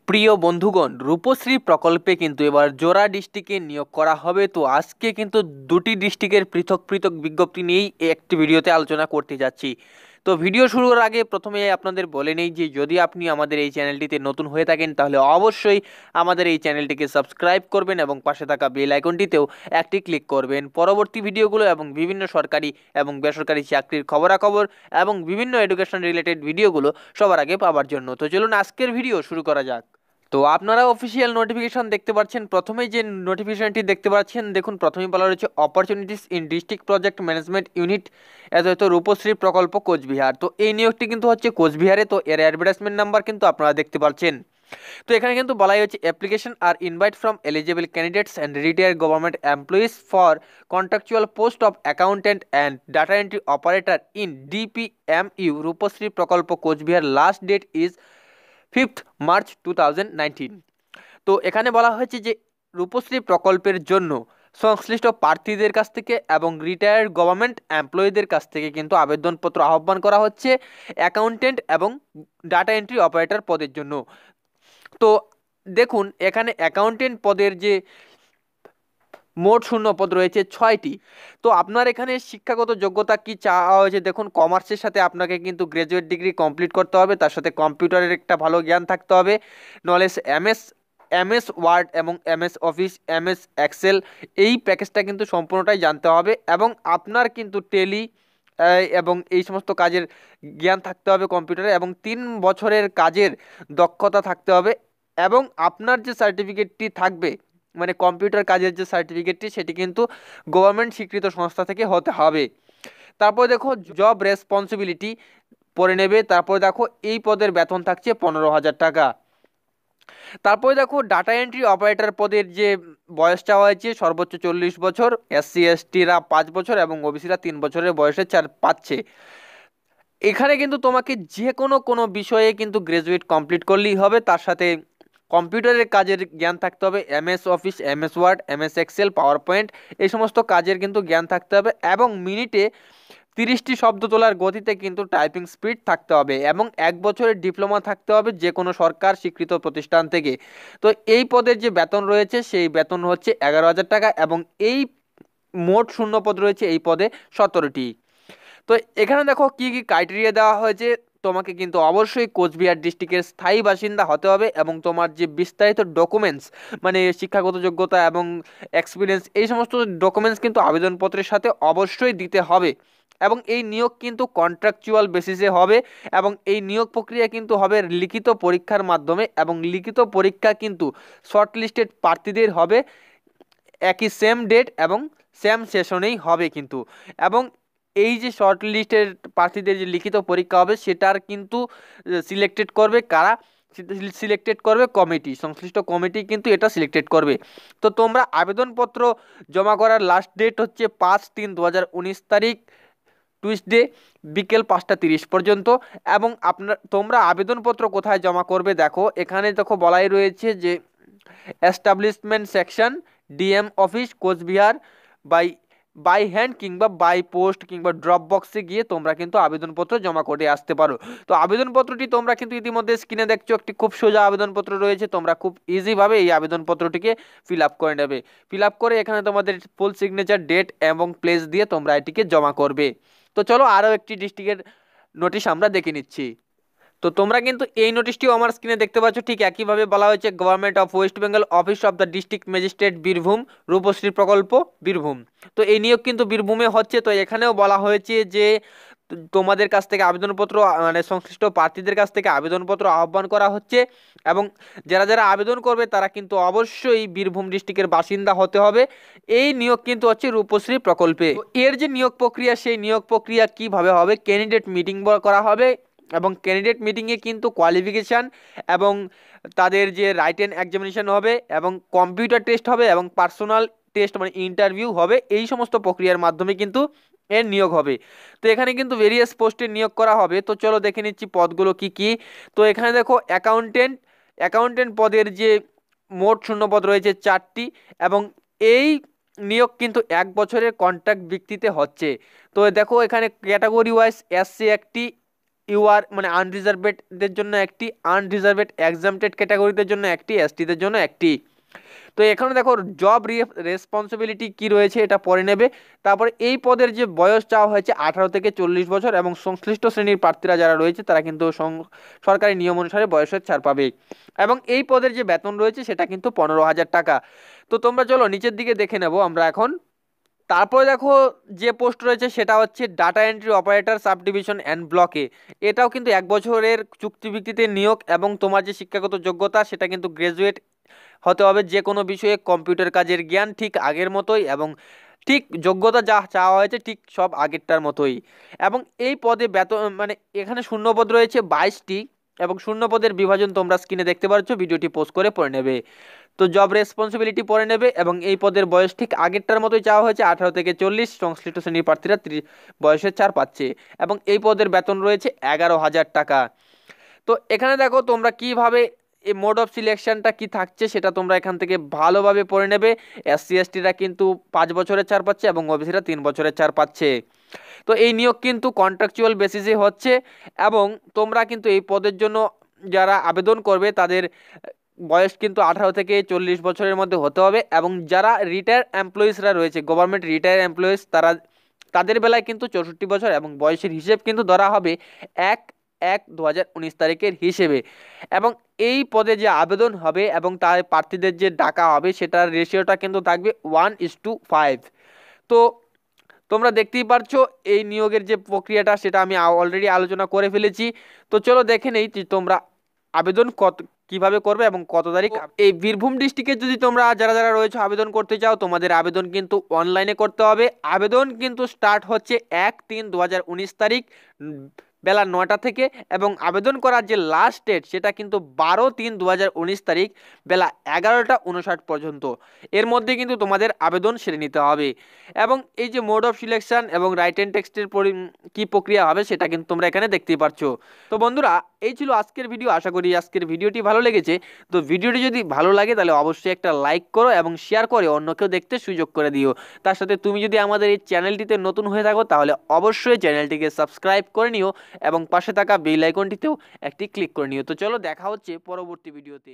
প্রিয় বন্ধুগণ, রূপশ্রী প্রকল্পে কিন্তু এবার জোড়া ডিস্ট্রিক্টে নিয়োগ করা হবে। তো আজকে কিন্তু দুটি ডিস্ট্রিক্টের পৃথক পৃথক বিজ্ঞপ্তি নিয়েই একটি ভিডিওতে আলোচনা করতে যাচ্ছি। তো ভিডিও শুরুর আগে প্রথমে আপনাদের বলে নেই যে যদি আপনি আমাদের এই চ্যানেলটিতে নতুন হয়ে থাকেন তাহলে অবশ্যই আমাদের এই চ্যানেলটিকে সাবস্ক্রাইব করবেন এবং পাশে থাকা বেল আইকনটিতেও একটি ক্লিক করবেন পরবর্তী ভিডিওগুলো এবং বিভিন্ন সরকারি এবং বেসরকারি চাকরির খবরাখবর এবং বিভিন্ন এডুকেশন রিলেটেড ভিডিওগুলো সবার আগে পাওয়ার জন্য। তো চলুন আজকের ভিডিও শুরু করা যাক। তো আপনারা অফিসিয়াল নোটিফিকেশন দেখতে পাচ্ছেন। প্রথমেই যে নোটিফিকেশনটি দেখতে পাচ্ছেন, দেখুন প্রথমেই বলা রয়েছে opportunities in district project management unit এত রূপশ্রী প্রকল্প কোচবিহার। তো এই নিয়োগটি কিন্তু হচ্ছে কোচবিহারে। তো এর অ্যাডভার্টাইজমেন্ট নাম্বার কিন্তু আপনারা দেখতে পাচ্ছেন। তো এখানে কিন্তু বলাই হচ্ছে application are invite from eligible candidates and retired government employees for contractual post of accountant and data entry operator in DPMU Rupashree প্রকল্প Coochbehar. Last date is 5th March 2019। তো এখানে বলা হয়েছে যে রূপশ্রী প্রকল্পের জন্য সংশ্লিষ্ট প্রার্থীদের কাছ থেকে এবং রিটায়ার্ড গভর্নমেন্ট এমপ্লয়ীদের কাছ থেকে কিন্তু আবেদনপত্র আহ্বান করা হচ্ছে অ্যাকাউন্টেন্ট এবং ডাটা এন্ট্রি অপারেটর পদের জন্য। তো দেখুন এখানে অ্যাকাউন্টেন্ট পদের যে মোট শূন্য পদ রয়েছে 6টি। তো আপনার এখানে শিক্ষাগত যোগ্যতা কি চাওয়া হয়েছে, দেখুন কমার্সের সাথে আপনাকে কিন্তু গ্র্যাজুয়েট ডিগ্রি কমপ্লিট করতে হবে, তার সাথে কম্পিউটারের একটা ভালো জ্ঞান থাকতে হবে, নলেজ এমএস ওয়ার্ড এবং এমএস অফিস, এমএস এক্সেল, এই প্যাকেজটা কিন্তু সম্পূর্ণটাই জানতে হবে এবং আপনার কিন্তু টেলি এবং এই সমস্ত কাজের জ্ঞান থাকতে হবে কম্পিউটারে এবং 3 বছরের কাজের দক্ষতা থাকতে হবে এবং আপনার যে সার্টিফিকেটটি থাকবে মানে কম্পিউটার কাজের যে সার্টিফিকেটটি সেটি কিন্তু গভর্নমেন্ট স্বীকৃত সংস্থা থেকে হতে হবে। তারপর দেখো জব রেসপন্সিবিলিটি পড়ে নেবে। তারপর দেখো এই পদের বেতন থাকছে 15,000 টাকা। তারপরে দেখো ডাটা এন্ট্রি অপারেটর পদের যে বয়স চাওয়া হয়েছে সর্বোচ্চ 40 বছর, এসসি এসটিরা 5 বছর এবং ওবিসিরা 3 বছরের বয়সে পাচ্ছে। এখানে কিন্তু তোমাকে যে কোনো বিষয়ে কিন্তু গ্রাজুয়েট কমপ্লিট করলেই হবে, তার সাথে কম্পিউটারের কাজের জ্ঞান থাকতে হবে, MS office, MS word, MS excel, power point, এই সমস্ত কাজের কিন্তু জ্ঞান থাকতে হবে এবং মিনিটে 30টি শব্দ তোলার গতিতে কিন্তু টাইপিং স্পিড থাকতে হবে এবং 1 বছরের ডিপ্লোমা থাকতে হবে যে কোনো সরকার স্বীকৃত প্রতিষ্ঠান থেকে। তো এই পদের যে বেতন রয়েছে সেই বেতন হচ্ছে 11,000 টাকা এবং এই মোট শূন্য পদ রয়েছে এই পদে 17টি। তো এখানে দেখো কি কি ক্রাইটেরিয়া দেওয়া হয়েছে। তোমাকে কিন্তু অবশ্যই কোচবিহার ডিস্ট্রিক্টের স্থায়ী বাসিন্দা হতে হবে এবং তোমার যে বিস্তারিত ডকুমেন্টস মানে শিক্ষাগত যোগ্যতা এবং এক্সপিরিয়েন্স এই সমস্ত ডকুমেন্টস কিন্তু আবেদনপত্রের সাথে অবশ্যই দিতে হবে এবং এই নিয়োগ কিন্তু কন্ট্রাকচুয়াল বেসিসে হবে এবং এই নিয়োগ প্রক্রিয়া কিন্তু হবে লিখিত পরীক্ষার মাধ্যমে এবং লিখিত পরীক্ষা কিন্তু শর্টলিস্টেড প্রার্থীদের হবে একই সেম ডেট এবং সেম সেশনেই হবে কিন্তু। এবং এই যে শর্ট লিস্টের প্রার্থীদের যে লিখিত পরীক্ষা হবে সেটার কিন্তু সিলেক্টেড করবে কারা, সিলেক্টেড করবে কমিটি, সংশ্লিষ্ট কমিটি কিন্তু এটা সিলেক্টেড করবে। তো তোমরা আবেদনপত্র জমা করার লাস্ট ডেট হচ্ছে 5/3/2019 তারিখ, টুইসডে, বিকেল 5টা 30 পর্যন্ত। এবং তোমরা আবেদনপত্র কোথায় জমা করবে, দেখো এখানে দেখো বলাই রয়েছে যে establishment section, DM office, Cooch Behar, by by hand কিংবা বাই পোস্ট কিংবা ড্রপ বক্সে গিয়ে তোমরা কিন্তু আবেদনপত্র জমা করে আসতে পারো। তো আবেদনপত্রটি তোমরা কিন্তু ইতিমধ্যে স্ক্রিনে দেখছো, একটি খুব সোজা আবেদনপত্র রয়েছে, তোমরা খুব ইজিভাবে এই আবেদনপত্রটিকে ফিল আপ করে নেবে। ফিল আপ করে এখানে তোমাদের ফুল সিগনেচার, ডেট এবং প্লেস দিয়ে তোমরা এটিকে জমা করবে। তো চলো আরও একটি ডিস্ট্রিক্টের নোটিশ আমরা দেখে নিচ্ছি। তো তোমরা কিন্তু এই নোটিশটিও আমার স্ক্রিনে দেখতে পাচ্ছ, ঠিক একইভাবে বলা হয়েছে government of West Bengal, office of the district magistrate Birbhum, Rupashree প্রকল্প বীরভূম। তো এই নিয়োগ কিন্তু বীরভূমে হচ্ছে। তো এখানেও বলা হয়েছে যে তোমাদের কাছ থেকে আবেদনপত্র মানে সংশ্লিষ্ট প্রার্থীদের কাছ থেকে আবেদনপত্র আহ্বান করা হচ্ছে এবং যারা যারা আবেদন করবে তারা কিন্তু অবশ্যই বীরভূম ডিস্ট্রিক্টের বাসিন্দা হতে হবে। এই নিয়োগ কিন্তু হচ্ছে রূপশ্রী প্রকল্পে। এর যে নিয়োগ প্রক্রিয়া সেই নিয়োগ প্রক্রিয়া কিভাবে হবে, ক্যান্ডিডেট মিটিং করা হবে এবং ক্যান্ডিডেট মিটিংয়ে কিন্তু কোয়ালিফিকেশান এবং তাদের যে রাইটেন এক্সামিনেশন হবে এবং কম্পিউটার টেস্ট হবে এবং পার্সোনাল টেস্ট মানে ইন্টারভিউ হবে, এই সমস্ত প্রক্রিয়ার মাধ্যমে কিন্তু এর নিয়োগ হবে। তো এখানে কিন্তু ভেরিয়াস পোস্টে নিয়োগ করা হবে। তো চলো দেখে নিচ্ছি পদগুলো কি কি। তো এখানে দেখো অ্যাকাউন্টেন্ট পদের যে মোট শূন্যপদ রয়েছে 4টি এবং এই নিয়োগ কিন্তু 1 বছরের কন্ট্রাক্ট ভিত্তিতে হচ্ছে। তো দেখো এখানে ক্যাটাগরি ওয়াইজ এসসি একটি, ইউআর মানে আনরিজার্ভেডদের জন্য একটি, আনরিজার্ভেড এক্সামটেড ক্যাটাগরিদের জন্য একটি, এসটিদের জন্য একটি। তো এখানে দেখো জব রেসপন্সিবিলিটি কি রয়েছে এটা পরে নেবে। তারপরে এই পদের যে বয়স চাওয়া হয়েছে 18 থেকে 40 বছর, এবং সংশ্লিষ্ট শ্রেণীর প্রার্থীরা যারা রয়েছে তারা কিন্তু সরকারি নিয়ম অনুসারে বয়সের ছাড় পাবে। এবং এই পদের যে বেতন রয়েছে সেটা কিন্তু 15,000 টাকা। তো তোমরা চলো নিচের দিকে দেখে নেব আমরা এখন। তারপরে দেখো যে পোস্ট রয়েছে সেটা হচ্ছে data entry operator sub division and ব্লকে। এটাও কিন্তু 1 বছরের চুক্তিভিত্তিতে নিয়োগ, এবং তোমার যে শিক্ষাগত যোগ্যতা সেটা কিন্তু গ্রাজুয়েট হতে হবে যে কোনো বিষয়ে, কম্পিউটার কাজের জ্ঞান ঠিক আগের মতোই, এবং ঠিক যোগ্যতা যা চাওয়া হয়েছে ঠিক সব আগেরটার মতোই। এবং এই পদে বেতন মানে এখানে শূন্যপদ রয়েছে 22টি, এবং শূন্যপদের বিভাজন তোমরা স্ক্রিনে দেখতে পাচ্ছ, ভিডিওটি পোস্ট করে পড়ে নেবে। তো জব রেসপন্সিবিলিটি পড়ে নেবে, এবং এই পদের বয়স ঠিক আগেরটার মতোই চাওয়া হয়েছে 18 থেকে 40, সংশ্লিষ্ট শ্রেণীর প্রার্থীরা 30 বয়সের ছাড় পাচ্ছে, এবং এই পদের বেতন রয়েছে 11,000 টাকা। তো এখানে দেখো তোমরা কিভাবে এই মোড অফ সিলেকশনটা কি থাকছে সেটা তোমরা এখান থেকে ভালোভাবে পড়ে নেবে। এসসি এসটিরা কিন্তু 5 বছরের ছাড় পাচ্ছে, এবং ওবিসিরা 3 বছরের ছাড় পাচ্ছে। তো এই নিয়োগ কিন্তু কন্ট্রাকচুয়াল বেসিসে হচ্ছে, এবং তোমরা কিন্তু এই পদের জন্য যারা আবেদন করবে তাদের বয়স কিন্তু 18 থেকে 40 বছরের মধ্যে হতে হবে, এবং যারা রিটায়ার এমপ্লয়িজরা রয়েছে, গভর্নমেন্ট রিটায়ার এমপ্লয়িজ, তাদের বেলায় কিন্তু 64 বছর, এবং বয়সের হিসেব কিন্তু ধরা হবে 1/1/2019 তারিখের হিসেবে। এবং এই পদে যে আবেদন হবে এবং তার প্রার্থীদের যে ডাকা হবে সেটার রেশিওটা কিন্তু থাকবে 1:5। তো তোমরা দেখতেই পারছো এই নিয়োগের যে প্রক্রিয়াটা সেটা আমি অলরেডি আলোচনা করে ফেলেছি। তো চলো দেখে নেই যে তোমরা আবেদন কিভাবে করবে এবং কত তারিখ। এই বীরভূম ডিস্ট্রিক্টে যদি তোমরা যারা যারা রয়েছে আবেদন করতে চাও, তোমাদের আবেদন কিন্তু অনলাইনে করতে হবে। আবেদন কিন্তু স্টার্ট হচ্ছে 1/3/2019 তারিখ বেলা 9টা থেকে, এবং আবেদন করার যে লাস্ট ডেট সেটা কিন্তু 12/3/2019 তারিখ বেলা 11টা 59 পর্যন্ত। এর মধ্যে কিন্তু তোমাদের আবেদন সেরে নিতে হবে। এবং এই যে মোড অফ সিলেকশন এবং রাইট অ্যান্ড টেক্সটের কি প্রক্রিয়া হবে সেটা কিন্তু তোমরা এখানে দেখতেই পাচ্ছো। তো বন্ধুরা এই ছিল আজকের ভিডিও, আশা করি আজকের ভিডিওটি ভালো লেগেছে। তো ভিডিওটি যদি ভালো লাগে তাহলে অবশ্যই একটা লাইক করো, এবং শেয়ার করে অন্যকেও দেখতে সুযোগ করে দিও। তার সাথে তুমি যদি আমাদের এই চ্যানেলটিতে নতুন হয়ে থাকো তাহলে অবশ্যই চ্যানেলটিকে সাবস্ক্রাইব করে নিও, এবং পাশে থাকা বেল আইকনটিতেও একটি ক্লিক করে নিও। তো চলো দেখা হচ্ছে পরবর্তী ভিডিওতে।